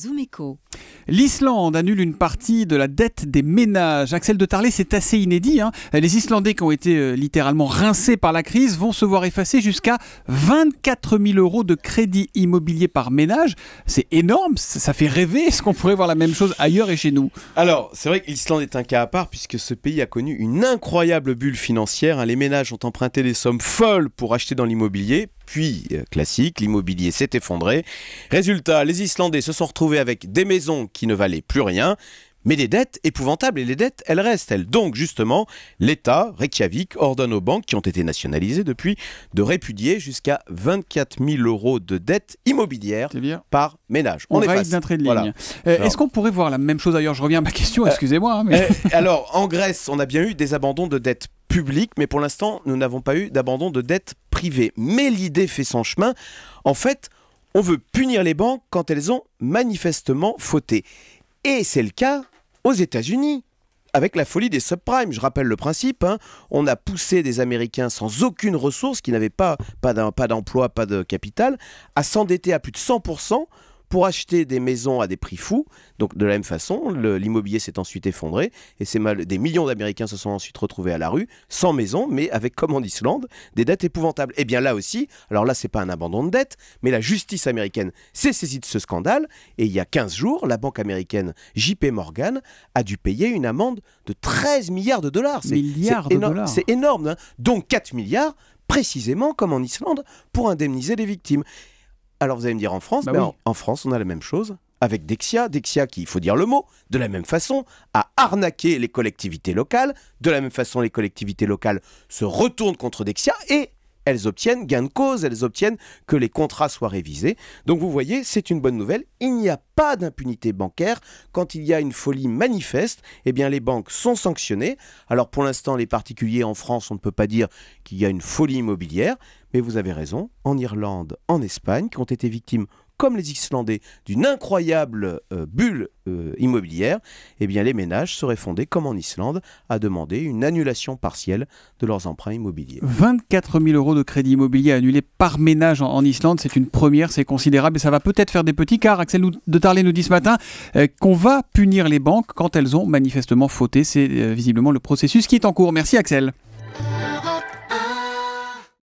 Zoom Echo. L'Islande annule une partie de la dette des ménages. Axel de Tarlé, c'est assez inédit. Les Islandais qui ont été littéralement rincés par la crise vont se voir effacer jusqu'à 24 000 € de crédit immobilier par ménage. C'est énorme, ça fait rêver. Est-ce qu'on pourrait voir la même chose ailleurs et chez nous? Alors, c'est vrai que l'Islande est un cas à part puisque ce pays a connu une incroyable bulle financière. Les ménages ont emprunté des sommes folles pour acheter dans l'immobilier. Puis, classique, l'immobilier s'est effondré. Résultat, les Islandais se sont retrouvés avec des maisons qui ne valaient plus rien, mais des dettes épouvantables, et les dettes, elles restent, elles. Donc, justement, l'État, Reykjavik, ordonne aux banques qui ont été nationalisées depuis de répudier jusqu'à 24 000 € de dettes immobilières par ménage. On règle d'un trait de ligne. Voilà. Est-ce qu'on pourrait voir la même chose ailleurs? Je reviens à ma question, excusez-moi. Alors, en Grèce, on a bien eu des abandons de dettes publiques, mais pour l'instant, nous n'avons pas eu d'abandon de dettes privées. Mais l'idée fait son chemin. En fait, on veut punir les banques quand elles ont manifestement fauté. Et c'est le cas aux États-Unis, avec la folie des subprimes. Je rappelle le principe, on a poussé des Américains sans aucune ressource, qui n'avaient pas d'emploi, pas de capital, à s'endetter à plus de 100% pour acheter des maisons à des prix fous. Donc de la même façon, l'immobilier s'est ensuite effondré et des millions d'Américains se sont ensuite retrouvés à la rue, sans maison, mais avec, comme en Islande, des dettes épouvantables. Et bien là aussi, alors là c'est pas un abandon de dette, mais la justice américaine s'est saisie de ce scandale et il y a 15 jours, la banque américaine JP Morgan a dû payer une amende de 13 milliards de dollars. C'est énorme, donc 4 milliards précisément comme en Islande pour indemniser les victimes. Alors vous allez me dire en France, en France on a la même chose avec Dexia qui, il faut dire le mot, de la même façon a arnaqué les collectivités locales, de la même façon les collectivités locales se retournent contre Dexia et elles obtiennent gain de cause, elles obtiennent que les contrats soient révisés. Donc vous voyez, c'est une bonne nouvelle, il n'y a pas d'impunité bancaire. Quand il y a une folie manifeste, eh bien les banques sont sanctionnées. Alors pour l'instant, les particuliers en France, on ne peut pas dire qu'il y a une folie immobilière, mais vous avez raison, en Irlande, en Espagne, qui ont été victimes, comme les Islandais, d'une incroyable bulle immobilière, eh bien les ménages seraient fondés, comme en Islande, à demander une annulation partielle de leurs emprunts immobiliers. 24 000 € de crédit immobilier annulés par ménage en Islande, c'est une première, c'est considérable et ça va peut-être faire des petits car Axel de Tarlé nous dit ce matin qu'on va punir les banques quand elles ont manifestement fauté. C'est visiblement le processus qui est en cours. Merci Axel.